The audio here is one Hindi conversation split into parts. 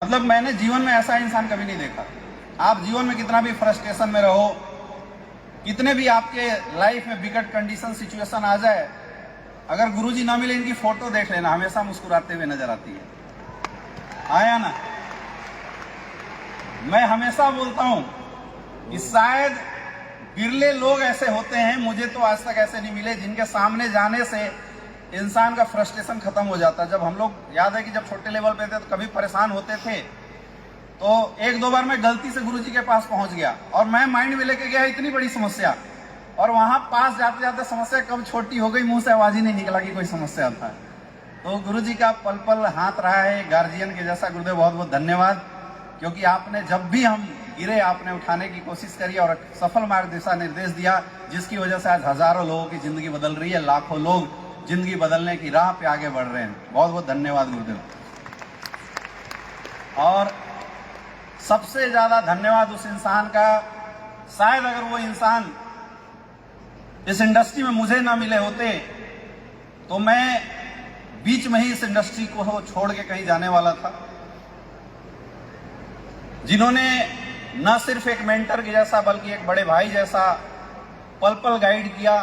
मतलब मैंने जीवन में ऐसा इंसान कभी नहीं देखा। आप जीवन में कितना भी फ्रस्ट्रेशन में रहो, कितने भी आपके लाइफ में विकट कंडीशन सिचुएशन आ जाए, अगर गुरुजी ना मिले इनकी फोटो देख लेना, हमेशा मुस्कुराते हुए नजर आती है। आया ना? मैं हमेशा बोलता हूं कि शायद बिरले लोग ऐसे होते हैं, मुझे तो आज तक ऐसे नहीं मिले, जिनके सामने जाने से इंसान का फ्रस्ट्रेशन खत्म हो जाता। जब हम लोग, याद है कि जब छोटे लेवल पे थे तो कभी परेशान होते थे, तो एक दो बार मैं गलती से गुरुजी के पास पहुंच गया और मैं माइंड में लेके गया इतनी बड़ी समस्या, और वहां पास जाते जाते समस्या कब छोटी हो गई, मुंह से आवाज ही नहीं निकला कि कोई समस्या था। तो गुरुजी का पल पल हाथ रहा है गार्जियन के जैसा। गुरुदेव बहुत बहुत धन्यवाद, क्योंकि आपने जब भी हम गिरे आपने उठाने की कोशिश करी और सफल मार्ग दिशा निर्देश दिया, जिसकी वजह से आज हजारों लोगों की जिंदगी बदल रही है, लाखों लोग जिंदगी बदलने की राह पे आगे बढ़ रहे हैं। बहुत बहुत धन्यवाद गुरुदेव। और सबसे ज्यादा धन्यवाद उस इंसान का, शायद अगर वो इंसान इस इंडस्ट्री में मुझे ना मिले होते तो मैं बीच में ही इस इंडस्ट्री को छोड़ के कहीं जाने वाला था। जिन्होंने न सिर्फ एक मेंटर के जैसा बल्कि एक बड़े भाई जैसा पल पल गाइड किया,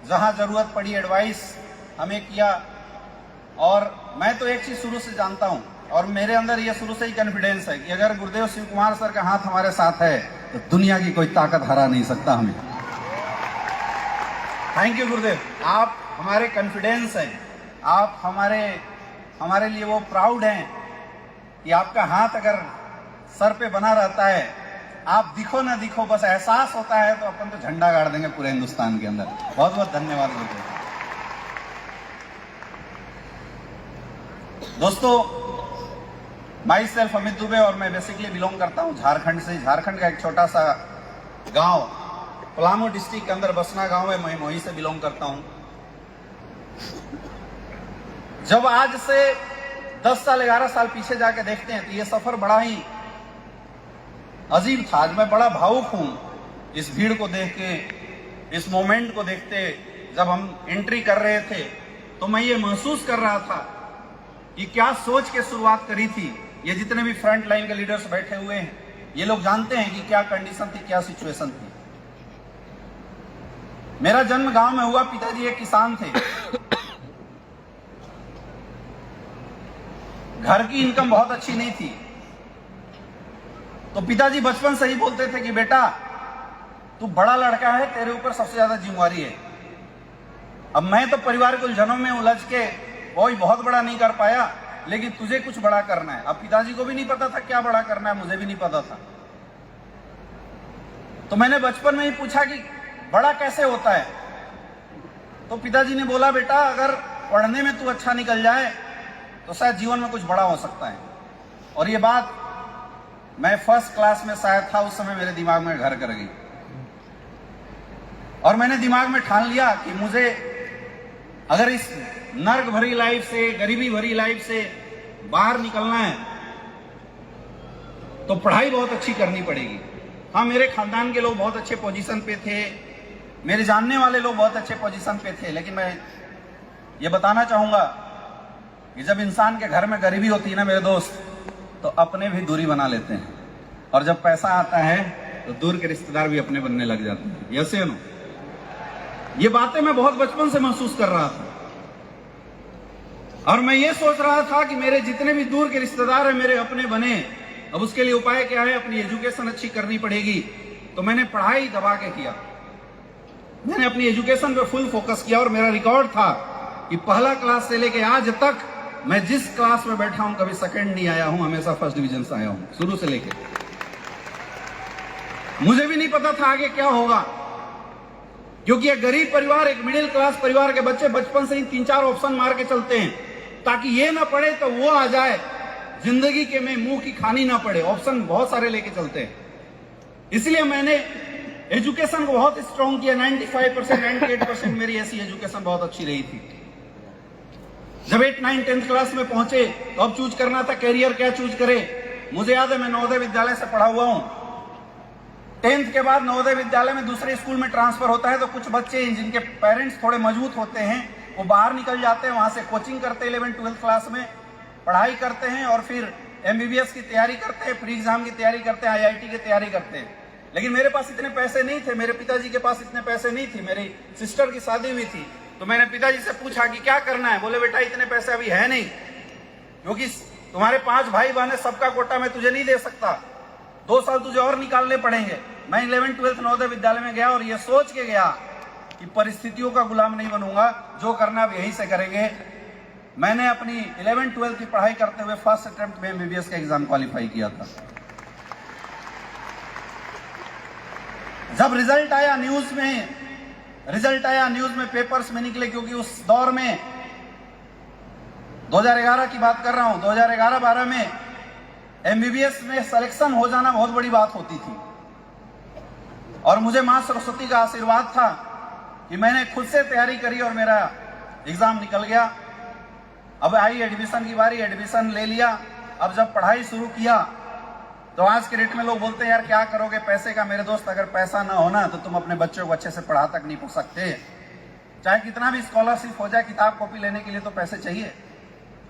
जहां जरूरत पड़ी एडवाइस हमें किया। और मैं तो एक चीज शुरू से जानता हूं, और मेरे अंदर ये शुरू से ही कॉन्फिडेंस है कि अगर गुरुदेव शिव कुमार सर का हाथ हमारे साथ है तो दुनिया की कोई ताकत हरा नहीं सकता हमें। थैंक यू गुरुदेव, आप हमारे कॉन्फिडेंस हैं, आप हमारे लिए वो प्राउड हैं कि आपका हाथ अगर सर पे बना रहता है, आप दिखो ना दिखो, बस एहसास होता है तो अपन तो झंडा गाड़ देंगे पूरे हिंदुस्तान के अंदर। बहुत बहुत धन्यवाद गुरुदेव। दोस्तों, माई सेल्फ अमित दुबे, और मैं बेसिकली बिलोंग करता हूं झारखंड से। झारखंड का एक छोटा सा गांव, पलामू डिस्ट्रिक्ट के अंदर बसना गांव है, मैं वहीं से बिलोंग करता हूं। जब आज से 10 साल 11 साल पीछे जाके देखते हैं तो ये सफर बड़ा ही अजीब था। आज मैं बड़ा भावुक हूं इस भीड़ को देख के, इस मोमेंट को देखते। जब हम एंट्री कर रहे थे तो मैं ये महसूस कर रहा था कि क्या सोच के शुरुआत करी थी। ये जितने भी फ्रंट लाइन के लीडर्स बैठे हुए हैं, ये लोग जानते हैं कि क्या कंडीशन थी, क्या सिचुएशन थी। मेरा जन्म गांव में हुआ, पिताजी एक किसान थे, घर की इनकम बहुत अच्छी नहीं थी। तो पिताजी बचपन से ही बोलते थे कि बेटा तू बड़ा लड़का है, तेरे ऊपर सबसे ज्यादा जिम्मेवारी है। अब मैं तो परिवार के उलझनों में उलझ के कोई बहुत बड़ा नहीं कर पाया, लेकिन तुझे कुछ बड़ा करना है। अब पिताजी को भी नहीं पता था क्या बड़ा करना है, मुझे भी नहीं पता था। तो मैंने बचपन में ही पूछा कि बड़ा कैसे होता है। तो पिताजी ने बोला बेटा अगर पढ़ने में तू अच्छा निकल जाए तो शायद जीवन में कुछ बड़ा हो सकता है। और ये बात मैं फर्स्ट क्लास में शायद था उस समय, मेरे दिमाग में घर कर गई। और मैंने दिमाग में ठान लिया कि मुझे अगर इस नर्क भरी लाइफ से, गरीबी भरी लाइफ से बाहर निकलना है तो पढ़ाई बहुत अच्छी करनी पड़ेगी। हाँ, मेरे खानदान के लोग बहुत अच्छे पोजीशन पे थे, मेरे जानने वाले लोग बहुत अच्छे पोजीशन पे थे, लेकिन मैं ये बताना चाहूंगा कि जब इंसान के घर में गरीबी होती है ना मेरे दोस्त, तो अपने भी दूरी बना लेते हैं, और जब पैसा आता है तो दूर के रिश्तेदार भी अपने बनने लग जाते हैं। यस या नो? ये बातें मैं बहुत बचपन से महसूस कर रहा था, और मैं ये सोच रहा था कि मेरे जितने भी दूर के रिश्तेदार हैं मेरे अपने बने। अब उसके लिए उपाय क्या है? अपनी एजुकेशन अच्छी करनी पड़ेगी। तो मैंने पढ़ाई दबा के किया, मैंने अपनी एजुकेशन पे फुल फोकस किया, और मेरा रिकॉर्ड था कि पहला क्लास से लेके आज तक मैं जिस क्लास में बैठा हूं कभी सेकंड नहीं आया हूं, हमेशा फर्स्ट डिवीजन से आया हूं शुरू से लेके। मुझे भी नहीं पता था आगे क्या होगा, क्योंकि एक गरीब परिवार, एक मिडिल क्लास परिवार के बच्चे बचपन से ही 3-4 ऑप्शन मार के चलते हैं ताकि ये ना पड़े तो वो आ जाए, जिंदगी के में मुंह की खानी ना पड़े। ऑप्शन बहुत सारे लेके चलते हैं। इसलिए मैंने एजुकेशन को बहुत स्ट्रॉन्ग किया। 95%, 98% मेरी ऐसी एजुकेशन बहुत अच्छी रही थी। जब 8, 9, 10th क्लास में पहुंचे तो अब चूज करना था कैरियर, क्या चूज करे। मुझे याद है मैं नवोदय विद्यालय से पढ़ा हुआ हूं। 10th के बाद नवोदय विद्यालय में दूसरे स्कूल में ट्रांसफर होता है, तो कुछ बच्चे जिनके पेरेंट्स थोड़े मजबूत होते हैं वो बाहर निकल जाते हैं, वहां से कोचिंग करते हैं, 11th 12th क्लास में पढ़ाई करते हैं, और फिर MBBS की तैयारी करते हैं, प्री एग्जाम की तैयारी करते हैं, IIT की तैयारी करते हैं। लेकिन मेरे पास इतने पैसे नहीं थे, मेरे पिताजी के पास इतने पैसे नहीं थे। मेरी सिस्टर की शादी हुई थी तो मैंने पिताजी से पूछा कि क्या करना है। बोले बेटा इतने पैसे अभी है नहीं, क्योंकि तुम्हारे 5 भाई बहन है, सबका कोटा मैं तुझे नहीं दे सकता, 2 साल तुझे और निकालने पड़ेंगे। मैं 11th-12th नवोदय विद्यालय में गया और ये सोच के गया कि परिस्थितियों का गुलाम नहीं बनूंगा, जो करना अब यहीं से करेंगे। मैंने अपनी 11th-12th की पढ़ाई करते हुए फर्स्ट अटेम्प्ट में MBBS का एग्जाम क्वालिफाई किया था। जब रिजल्ट आया न्यूज में, पेपर्स में निकले, क्योंकि उस दौर में 2011 की बात कर रहा हूं, 2011-12 में MBBS में सिलेक्शन हो जाना बहुत बड़ी बात होती थी। और मुझे मां सरस्वती का आशीर्वाद था कि मैंने खुद से तैयारी करी और मेरा एग्जाम निकल गया। अब आई एडमिशन की बारी, एडमिशन ले लिया। अब जब पढ़ाई शुरू किया तो आज के रेट में लोग बोलते हैं यार क्या करोगे पैसे का। मेरे दोस्त, अगर पैसा ना होना तो तुम अपने बच्चों को अच्छे से पढ़ा तक नहीं पढ़ सकते। चाहे कितना भी स्कॉलरशिप हो जाए, किताब कॉपी लेने के लिए तो पैसे चाहिए।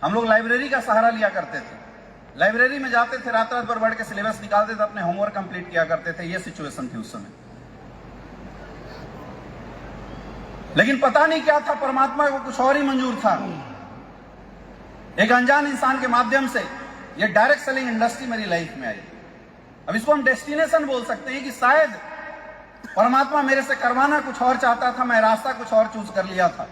हम लोग लाइब्रेरी का सहारा लिया करते थे, लाइब्रेरी में जाते थे, रात भर बैठ के सिलेबस निकालते थे, अपने होमवर्क कंप्लीट किया करते थे। ये सिचुएशन थी उस समय। लेकिन पता नहीं क्या था, परमात्मा को कुछ और ही मंजूर था। एक अनजान इंसान के माध्यम से ये डायरेक्ट सेलिंग इंडस्ट्री मेरी लाइफ में आई। अब इसको हम डेस्टिनेशन बोल सकते हैं कि शायद परमात्मा मेरे से करवाना कुछ और चाहता था, मैं रास्ता कुछ और चूज कर लिया था।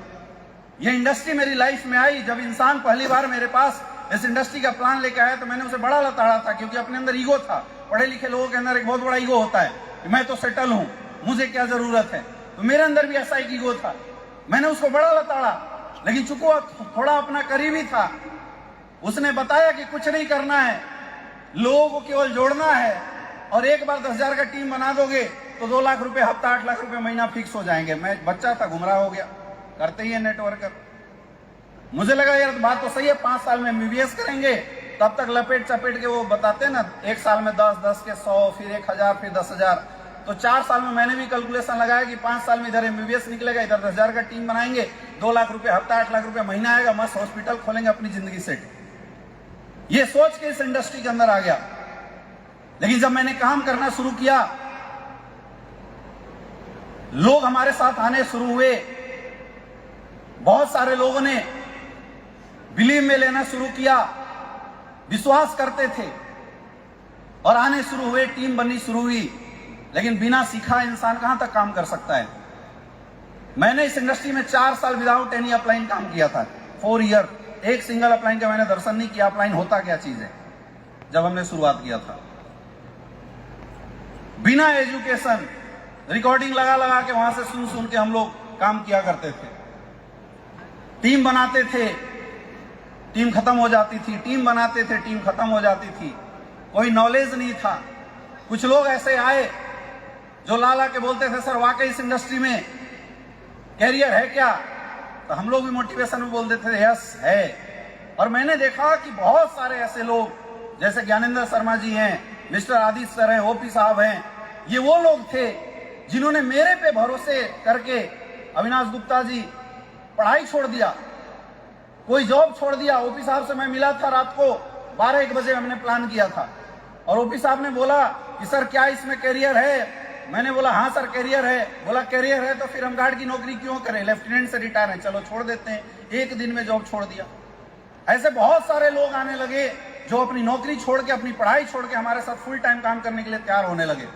ये इंडस्ट्री मेरी लाइफ में आई। जब इंसान पहली बार मेरे पास इस इंडस्ट्री का प्लान लेकर आया तो मैंने उसे बड़ा लताड़ा था, क्योंकि अपने अंदर ईगो था। पढ़े लिखे लोगों के अंदर एक बहुत बड़ा ईगो होता है कि मैं तो सेटल हूं, मुझे क्या जरूरत है। तो मेरे अंदर भी ऐसा एक ईगो था, मैंने उसको बड़ा लताड़ा। लेकिन चूंकि वो थोड़ा अपना करीबी था, उसने बताया कि कुछ नहीं करना है, लोगों को केवल जोड़ना है, और एक बार 10,000 का टीम बना दोगे तो 2 लाख रुपए हफ्ता, 8 लाख रुपए महीना फिक्स हो जाएंगे। मैं बच्चा था, गुमराह हो गया, करते ही है नेटवर्कर। मुझे लगा यार बात तो सही है, 5 साल में MBBS करेंगे, तब तक लपेट चपेट के वो बताते ना 1 साल में 10 के 100, फिर 1,000, फिर 10,000। तो 4 साल में मैंने भी कैलकुलेशन लगाया कि 5 साल में इधर MBBS निकलेगा, इधर 10,000 का टीम बनाएंगे, 2 लाख रुपए हफ्ता, 8 लाख रुपए महीना आएगा, मस्त हॉस्पिटल खोलेंगे, अपनी जिंदगी सेट। ये सोच के इस इंडस्ट्री के अंदर आ गया। लेकिन जब मैंने काम करना शुरू किया, लोग हमारे साथ आने शुरू हुए, बहुत सारे लोगों ने बिलीव में लेना शुरू किया, विश्वास करते थे और आने शुरू हुए, टीम बननी शुरू हुई। लेकिन बिना सीखा इंसान कहां तक काम कर सकता है। मैंने इस इंडस्ट्री में 4 साल विदाउट एनी अपलाइन काम किया था, 4 ईयर। एक सिंगल अपलाइन का मैंने दर्शन नहीं किया, अपलाइन होता क्या चीज है, जब हमने शुरुआत किया था। बिना एजुकेशन रिकॉर्डिंग लगा लगा के वहां से सुन सुन के हम लोग काम किया करते थे। टीम बनाते थे, टीम खत्म हो जाती थी, टीम बनाते थे, टीम खत्म हो जाती थी। कोई नॉलेज नहीं था। कुछ लोग ऐसे आए जो ला के बोलते थे सर वाकई इस इंडस्ट्री में कैरियर है क्या। तो हम लोग भी मोटिवेशन में बोल देते थे यस है। और मैंने देखा कि बहुत सारे ऐसे लोग जैसे ज्ञानेंद्र शर्मा जी हैं, मिस्टर आदित्य सर हैं, OP साहब हैं, ये वो लोग थे जिन्होंने मेरे पे भरोसे करके, अविनाश गुप्ता जी, पढ़ाई छोड़ दिया, कोई जॉब छोड़ दिया। OP साहब से मैं मिला था रात को 12-1 बजे, हमने प्लान किया था और OP साहब ने बोला कि सर क्या इसमें कैरियर है। मैंने बोला हाँ सर कैरियर है। बोला कैरियर है तो फिर हम गार्ड की नौकरी क्यों करें, लेफ्टिनेंट से रिटायर है, चलो छोड़ देते हैं। 1 दिन में जॉब छोड़ दिया। ऐसे बहुत सारे लोग आने लगे जो अपनी नौकरी छोड़ के, अपनी पढ़ाई छोड़ के हमारे साथ फुल टाइम काम करने के लिए तैयार होने लगे।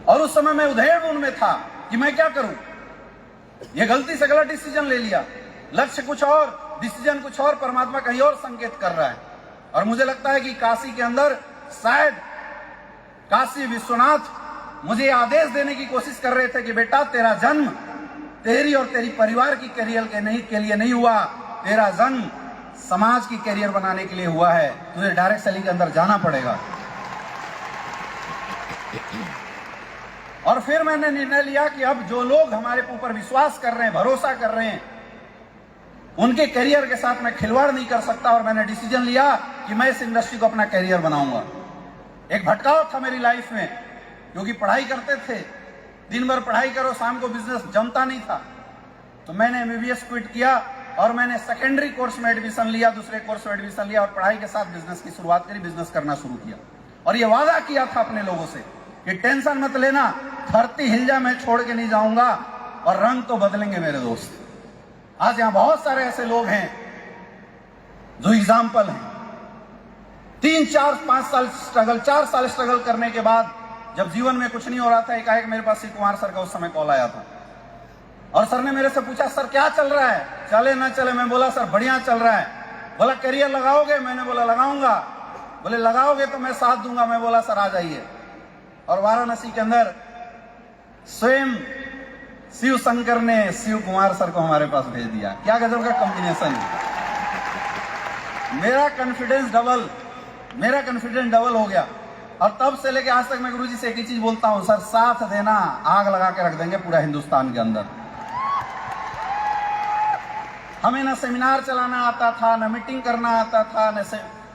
और उस समय मैं उधेड़ में था कि मैं क्या करूं। ये गलती से गलत डिसीजन ले लिया, लक्ष्य कुछ और, डिसीजन कुछ और, परमात्मा कहीं और संकेत कर रहा है। और मुझे लगता है कि काशी के अंदर शायद काशी विश्वनाथ मुझे आदेश देने की कोशिश कर रहे थे कि बेटा तेरा जन्म तेरी और तेरी परिवार की कैरियर के लिए नहीं हुआ, तेरा जन्म समाज की कैरियर बनाने के लिए हुआ है। तुझे डायरेक्ट सेलिंग के अंदर जाना पड़ेगा। और फिर मैंने निर्णय लिया कि अब जो लोग हमारे ऊपर विश्वास कर रहे हैं, भरोसा कर रहे हैं, उनके करियर के साथ मैं खिलवाड़ नहीं कर सकता। और मैंने डिसीजन लिया कि मैं इस इंडस्ट्री को अपना करियर बनाऊंगा। एक भटकाव था मेरी लाइफ में, क्योंकि पढ़ाई करते थे, दिन भर पढ़ाई करो, शाम को बिजनेस जमता नहीं था। तो मैंने MBBS क्विट किया और मैंने सेकेंडरी कोर्स में एडमिशन लिया, दूसरे कोर्स में एडमिशन लिया और पढ़ाई के साथ बिजनेस की शुरुआत करी, बिजनेस करना शुरू किया। और ये वादा किया था अपने लोगों से कि टेंशन मत लेना, धरती हिल जाए मैं छोड़ के नहीं जाऊंगा और रंग तो बदलेंगे मेरे दोस्त। आज यहां बहुत सारे ऐसे लोग हैं जो एग्जाम्पल हैं। 3, 4, 5 साल स्ट्रगल, 4 साल स्ट्रगल करने के बाद जब जीवन में कुछ नहीं हो रहा था, एकाएक मेरे पास शिव कुमार सर का उस समय कॉल आया था और सर ने मेरे से पूछा, सर क्या चल रहा है, चले ना चले? मैं बोला सर बढ़िया चल रहा है। बोला करियर लगाओगे? मैंने बोला लगाऊंगा। बोले लगाओगे तो मैं साथ दूंगा। मैं बोला सर आ जाइए। और वाराणसी के अंदर स्वयं शिव शंकर ने शिव कुमार सर को हमारे पास भेज दिया। क्या गजब का कॉम्बिनेशन है। मेरा कॉन्फिडेंस डबल हो गया। और तब से लेके आज तक मैं गुरुजी से एक ही चीज बोलता हूं, सर साथ देना, आग लगा के रख देंगे पूरा हिंदुस्तान के अंदर। हमें ना सेमिनार चलाना आता था, ना मीटिंग करना आता था,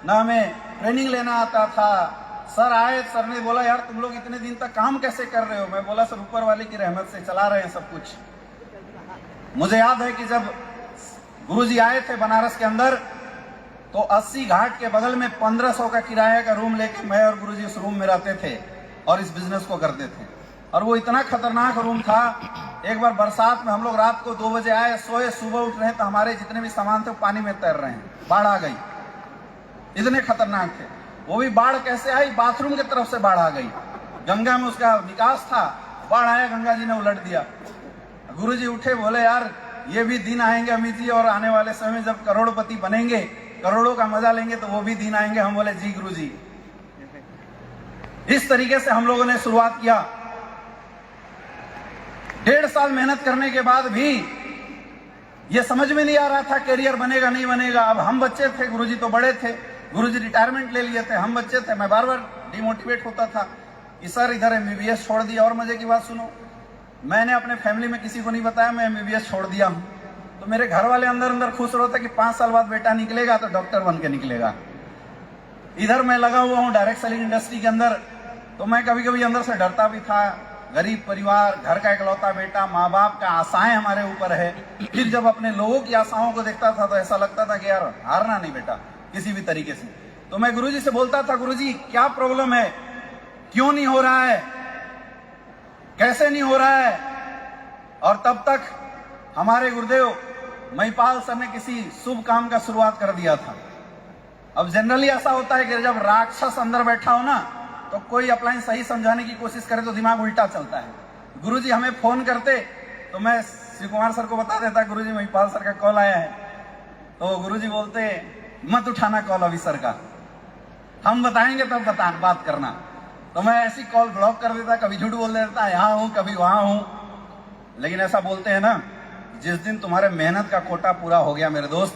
ना हमें ट्रेनिंग लेना आता था। सर आए, सर ने बोला यार तुम लोग इतने दिन तक काम कैसे कर रहे हो? मैं बोला सर ऊपर वाले की रहमत से चला रहे हैं सब कुछ। मुझे याद है कि जब गुरुजी आए थे बनारस के अंदर तो 80 घाट के बगल में 1500 का किराया का रूम लेके मैं और गुरुजी उस रूम में रहते थे और इस बिजनेस को करते थे। और वो इतना खतरनाक रूम था, एक बार बरसात में हम लोग रात को 2 बजे आए, सोए, सुबह उठ रहे तो हमारे जितने भी सामान थे वो पानी में तैर रहे हैं। बाढ़ आ गई, इतने खतरनाक थे। वो भी बाढ़ कैसे आई? बाथरूम की तरफ से बाढ़ आ गई। गंगा में उसका विकास था, बाढ़ आया, गंगा जी ने उलट दिया। गुरुजी उठे, बोले यार ये भी दिन आएंगे अमित जी, और आने वाले समय में जब करोड़पति बनेंगे, करोड़ों का मजा लेंगे, तो वो भी दिन आएंगे। हम बोले जी गुरुजी। इस तरीके से हम लोगों ने शुरुआत किया। 1.5 साल मेहनत करने के बाद भी ये समझ में नहीं आ रहा था करियर बनेगा नहीं बनेगा। अब हम बच्चे थे, गुरुजी तो बड़े थे, गुरुजी रिटायरमेंट ले लिए थे, हम बच्चे थे। मैं बार बार डिमोटिवेट होता था कि सर इधर MBBS छोड़ दिया। और मजे की बात सुनो, मैंने अपने फैमिली में किसी को नहीं बताया मैं MBBS छोड़ दिया हूं। तो मेरे घर वाले अंदर अंदर खुश रहते कि 5 साल बाद बेटा निकलेगा तो डॉक्टर बन के निकलेगा। इधर मैं लगा हुआ हूं डायरेक्ट सेलिंग इंडस्ट्री के अंदर, तो मैं कभी कभी अंदर से डरता भी था। गरीब परिवार, घर का इकलौता बेटा, माँ बाप का आशाएं हमारे ऊपर है। फिर जब अपने लोगों की आशाओं को देखता था तो ऐसा लगता था कि यार हारना नहीं बेटा किसी भी तरीके से। तो मैं गुरुजी से बोलता था, गुरुजी क्या प्रॉब्लम है, क्यों नहीं हो रहा है, कैसे नहीं हो रहा है? और तब तक हमारे गुरुदेव महिपाल सर ने किसी शुभ काम का शुरुआत कर दिया था। अब जनरली ऐसा होता है कि जब राक्षस अंदर बैठा हो ना तो कोई अपलाइन सही समझाने की कोशिश करे तो दिमाग उल्टा चलता है। गुरुजी हमें फोन करते तो मैं शिव कुमार सर को बता देता, गुरुजी महिपाल सर का कॉल आया है। तो गुरुजी बोलते मत उठाना कॉल अभी सर का, हम बताएंगे तब बात करना। तो मैं ऐसी कॉल ब्लॉक कर देता, कभी झूठ बोल देता, यहाँ हूं कभी वहां हूं। लेकिन ऐसा बोलते हैं ना, जिस दिन तुम्हारे मेहनत का कोटा पूरा हो गया मेरे दोस्त,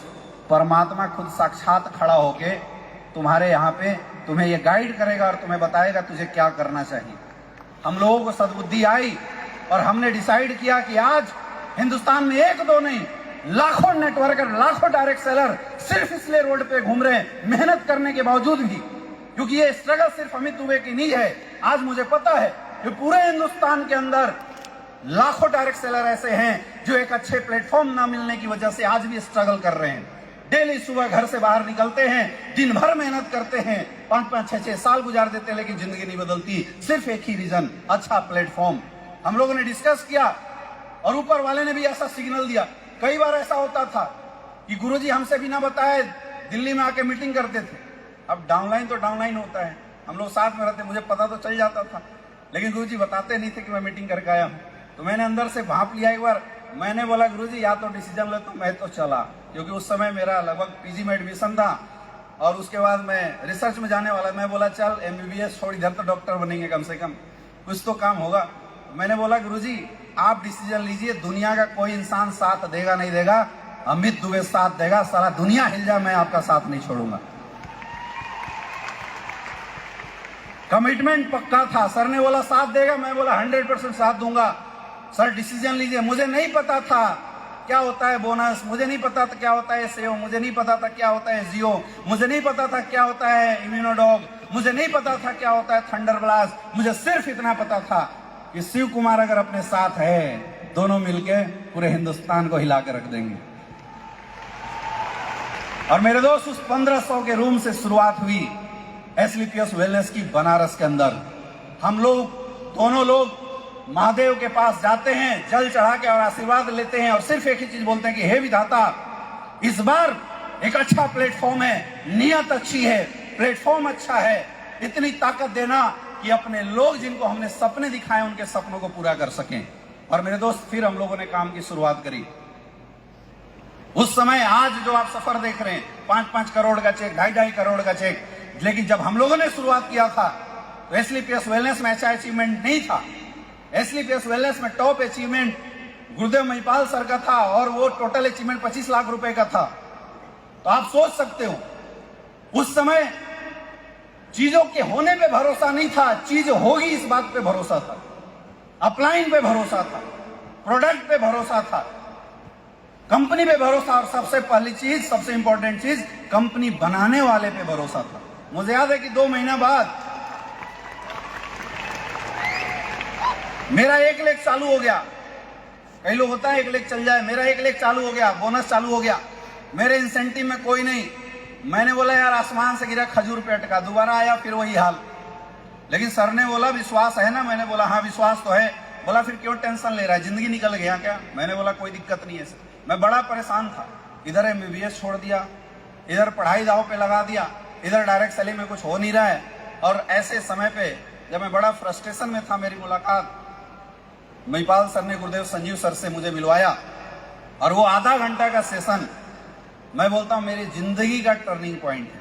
परमात्मा खुद साक्षात खड़ा होके तुम्हारे यहाँ पे तुम्हें ये गाइड करेगा और तुम्हें बताएगा तुझे क्या करना चाहिए। हम लोगों को सद्बुद्धि आई और हमने डिसाइड किया कि आज हिंदुस्तान में 1-2 नहीं, लाखों नेटवर्कर, लाखों डायरेक्ट सेलर सिर्फ इसलिए रोड पे घूम रहे हैं मेहनत करने के बावजूद भी, क्योंकि ये स्ट्रगल सिर्फ अमित दुबे की नहीं है। आज मुझे पता है कि पूरे हिंदुस्तान के अंदर लाखों डायरेक्ट सेलर ऐसे हैं जो एक अच्छे प्लेटफॉर्म ना मिलने की वजह से आज भी स्ट्रगल कर रहे हैं। डेली सुबह घर से बाहर निकलते हैं, दिन भर मेहनत करते हैं, 5-5, 6-6 साल गुजार देते हैं, लेकिन जिंदगी नहीं बदलती। सिर्फ एक ही रीजन, अच्छा प्लेटफॉर्म। हम लोगों ने डिस्कस किया और ऊपर वाले ने भी ऐसा सिग्नल दिया। कई बार ऐसा होता था कि गुरुजी हमसे बिना बताए दिल्ली में आके मीटिंग करते थे। अब डाउनलाइन तो डाउनलाइन होता है, हम लोग साथ में रहते, मुझे पता तो चल जाता था, लेकिन गुरुजी बताते नहीं थे कि मैं मीटिंग करके आया हूं। तो मैंने अंदर से भांप लिया एक बार। मैंने बोला गुरुजी या तो डिसीजन ले, तो मैं तो चला, क्योंकि उस समय मेरा लगभग PG में एडमिशन था और उसके बाद मैं रिसर्च में जाने वाला। मैं बोला चल MBBS छोड़, इधर तो डॉक्टर बनेंगे, कम से कम कुछ तो काम होगा। मैंने बोला गुरुजी आप डिसीजन लीजिए, दुनिया का कोई इंसान साथ देगा नहीं देगा, अमित दुबे साथ देगा, सारा दुनिया हिल जाए मैं आपका साथ नहीं छोड़ूंगा। कमिटमेंट पक्का था। सर ने बोला साथ देगा, मैं बोला 100% साथ दूंगा। सर डिसीजन लीजिए। मुझे नहीं पता था क्या होता है बोनस, मुझे नहीं पता था क्या होता है SAO, मुझे नहीं पता था क्या होता है जियो, मुझे नहीं पता था क्या होता है इम्यूनोडॉग, मुझे नहीं पता था क्या होता है थंडर ब्लास्ट। मुझे सिर्फ इतना पता था कि शिव कुमार अगर अपने साथ है, दोनों मिलके पूरे हिंदुस्तान को हिला के रख देंगे। और मेरे दोस्त, उस 1500 के रूम से शुरुआत हुई एसलीपीएस वेलनेस की बनारस के अंदर। हम लोग दोनों लोग महादेव के पास जाते हैं, जल चढ़ा के और आशीर्वाद लेते हैं और सिर्फ एक ही चीज बोलते हैं कि हे विधाता, इस बार एक अच्छा प्लेटफॉर्म है, नियत अच्छी है, प्लेटफॉर्म अच्छा है, इतनी ताकत देना कि अपने लोग जिनको हमने सपने दिखाए उनके सपनों को पूरा कर सकें। और मेरे दोस्त, फिर हम लोगों ने काम की शुरुआत करी। उस समय, आज जो आप सफर देख रहे हैं, 5-5 करोड़ का चेक, 2.5 करोड़ का चेक, लेकिन जब हम लोगों ने शुरुआत किया था तो एसलीपीएस वेलनेस में ऐसा अचीवमेंट नहीं था। एसलीपीएस वेलनेस में टॉप अचीवमेंट गुरुदेव महिपाल सर का था और वो टोटल अचीवमेंट 25 लाख रुपए का था। तो आप सोच सकते हो, उस समय चीजों के होने पे भरोसा नहीं था, चीज होगी इस बात पे भरोसा था, अपलाइन पे भरोसा था, प्रोडक्ट पे भरोसा था, कंपनी पे भरोसा, और सबसे पहली चीज, सबसे इंपॉर्टेंट चीज, कंपनी बनाने वाले पे भरोसा था। मुझे याद है कि 2 महीना बाद मेरा 1 लाख चालू हो गया। कई लोग होता है 1 लाख चल जाए, मेरा 1 लाख चालू हो गया, बोनस चालू हो गया, मेरे इंसेंटिव में कोई नहीं। मैंने बोला यार आसमान से गिरा खजूर पे अटका, दोबारा आया फिर वही हाल। लेकिन सर ने बोला विश्वास है ना? मैंने बोला हाँ विश्वास तो है। बोला फिर क्यों टेंशन ले रहा है, जिंदगी निकल गया क्या? मैंने बोला कोई दिक्कत नहीं है सर। मैं बड़ा परेशान था, इधर MBBS छोड़ दिया, इधर पढ़ाई दाव पे लगा दिया, इधर डायरेक्ट सेलिंग में कुछ हो नहीं रहा है। और ऐसे समय पे जब मैं बड़ा फ्रस्ट्रेशन में था, मेरी मुलाकात महिपाल सर ने गुरुदेव संजीव सर से मुझे मिलवाया और वो आधा घंटा का सेशन, मैं बोलता हूं मेरी जिंदगी का टर्निंग पॉइंट है।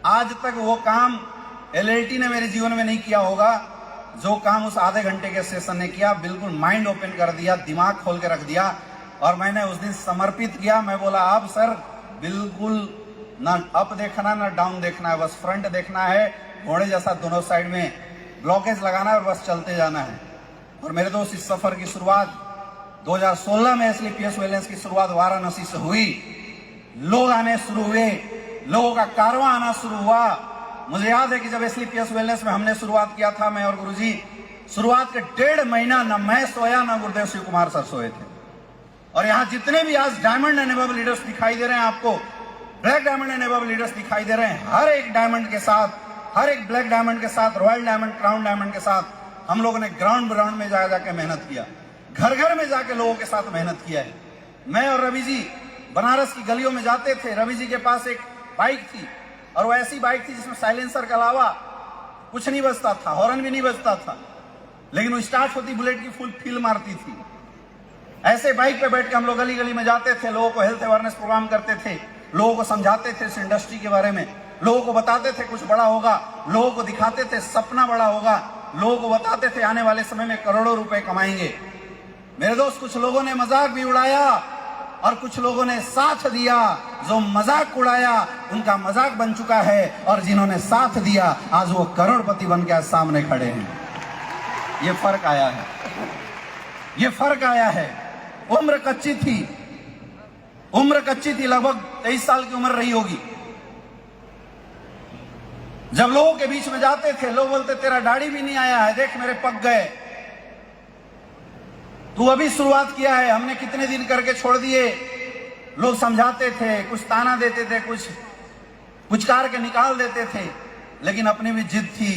आज तक वो काम LLT ने मेरे जीवन में नहीं किया होगा जो काम उस आधे घंटे के सेशन ने किया। बिल्कुल माइंड ओपन कर दिया, दिमाग खोल के रख दिया और मैंने उस दिन समर्पित किया। मैं बोला अब सर बिल्कुल ना अप देखना ना डाउन देखना है, बस फ्रंट देखना है, घोड़े जैसा दोनों साइड में ब्लॉकेज लगाना है और बस चलते जाना है। और मेरे दोस्त, इस सफर की शुरुआत 2016 में एसलीपीएस वेलनेस की शुरुआत वाराणसी से हुई। लोग आने शुरू हुए, लोगों का कारवां आना शुरू हुआ। मुझे याद है कि जब एसलीपीएस वेलनेस में हमने शुरुआत किया था, मैं और गुरुजी, शुरुआत के 1.5 महीना न मैं सोया न गुरुदेव शिव कुमार सर सोए थे। और यहाँ जितने भी आज डायमंड एंड अबव लीडर्स दिखाई दे रहे हैं आपको, black diamond and above leaders दिखाई दे रहे हैं, हर एक डायमंड के साथ, हर एक ब्लैक डायमंड के साथ, रॉयल डायमंड, क्राउन डायमंड के साथ हम लोगों ने ग्राउंड में जाके मेहनत किया, घर घर में जाके लोगों के साथ मेहनत किया है। मैं और रवि जी बनारस की गलियों में जाते थे। रवि जी के पास एक बाइक थी और वो ऐसी बाइक थी जिसमें साइलेंसर के अलावा कुछ नहीं बजता था, हॉर्न भी नहीं बजता था, लेकिन वो स्टार्ट होती बुलेट की फुल फील मारती थी। ऐसे बाइक पे बैठ के हम लोग गली गली में जाते थे, लोगों को हेल्थ अवेयरनेस प्रोग्राम करते थे, लोगों को समझाते थे इस इंडस्ट्री के बारे में, लोगों को बताते थे कुछ बड़ा होगा, लोगों को दिखाते थे सपना बड़ा होगा, लोगों को बताते थे आने वाले समय में करोड़ों रुपए कमाएंगे। मेरे दोस्त, कुछ लोगों ने मजाक भी उड़ाया और कुछ लोगों ने साथ दिया। जो मजाक उड़ाया उनका मजाक बन चुका है और जिन्होंने साथ दिया आज वो करोड़पति बन के सामने खड़े हैं। ये फर्क आया है, ये फर्क आया है। उम्र कच्ची थी, उम्र कच्ची थी, लगभग 23 साल की उम्र रही होगी। जब लोगों के बीच में जाते थे, लोग बोलते तेरा दाढ़ी भी नहीं आया है, देख मेरे पक गए, तू अभी शुरुआत किया है, हमने कितने दिन करके छोड़ दिए। लोग समझाते थे, कुछ ताना देते थे, कुछ पुचकार के निकाल देते थे, लेकिन अपनी भी जिद थी।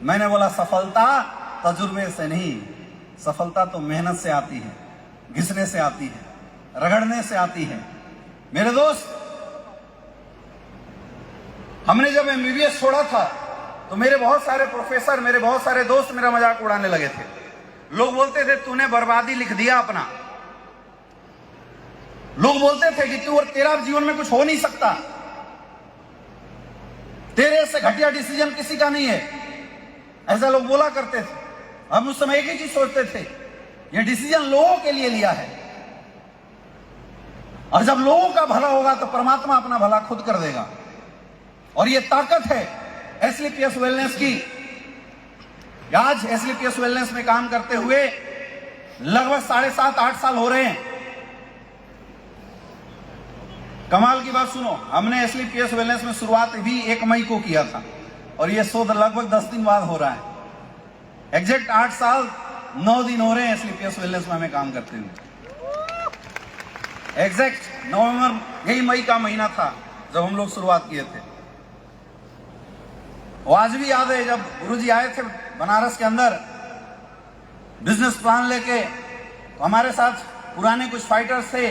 मैंने बोला सफलता तजुर्बे से नहीं, सफलता तो मेहनत से आती है, घिसने से आती है, रगड़ने से आती है। मेरे दोस्त, हमने जब MBBS छोड़ा था तो मेरे बहुत सारे प्रोफेसर, मेरे बहुत सारे दोस्त मेरा मजाक उड़ाने लगे थे। लोग बोलते थे तूने बर्बादी लिख दिया अपना, लोग बोलते थे कि तू और तेरा जीवन में कुछ हो नहीं सकता, तेरे से घटिया डिसीजन किसी का नहीं है, ऐसा लोग बोला करते थे। हम उस समय एक ही चीज सोचते थे, ये डिसीजन लोगों के लिए लिया है और जब लोगों का भला होगा तो परमात्मा अपना भला खुद कर देगा। और ये ताकत है एसलीपीएस वेलनेस की। आज एसलीपीएस वेलनेस में काम करते हुए लगभग 7.5-8 साल हो रहे हैं। कमाल की बात सुनो, हमने एसलीपीएस वेलनेस में शुरुआत भी 1 मई को किया था और ये शो लगभग 10 दिन बाद हो रहा है। एग्जैक्ट 8 साल 9 दिन हो रहे हैं एसलीपीएस वेलनेस में हमें काम करते हुए। एग्जैक्ट नवंबर, यही मई का महीना था, जब हम लोग शुरुआत किए थे। वो आज भी याद है जब गुरुजी आए थे बनारस के अंदर बिजनेस प्लान लेके, तो हमारे साथ पुराने कुछ फाइटर्स थे,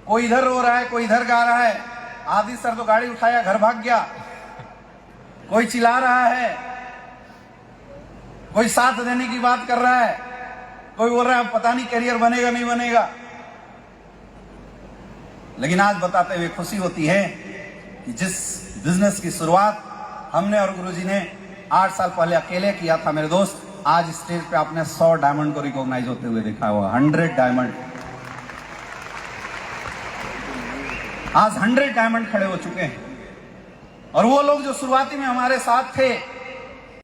कोई इधर रो रहा है, कोई इधर गा रहा है। आदि सर तो गाड़ी उठाया घर भाग गया, कोई चिल्ला रहा है, कोई साथ देने की बात कर रहा है, कोई बोल रहा है पता नहीं करियर बनेगा नहीं बनेगा। लेकिन आज बताते हुए खुशी होती है कि जिस बिजनेस की शुरुआत हमने और गुरुजी ने 8 साल पहले अकेले किया था मेरे दोस्त, आज स्टेज पे आपने 100 डायमंड को रिकॉग्नाइज होते हुए देखा हुआ, 100 डायमंड। आज 100 डायमंड खड़े हो चुके हैं। और वो लोग जो शुरुआती में हमारे साथ थे,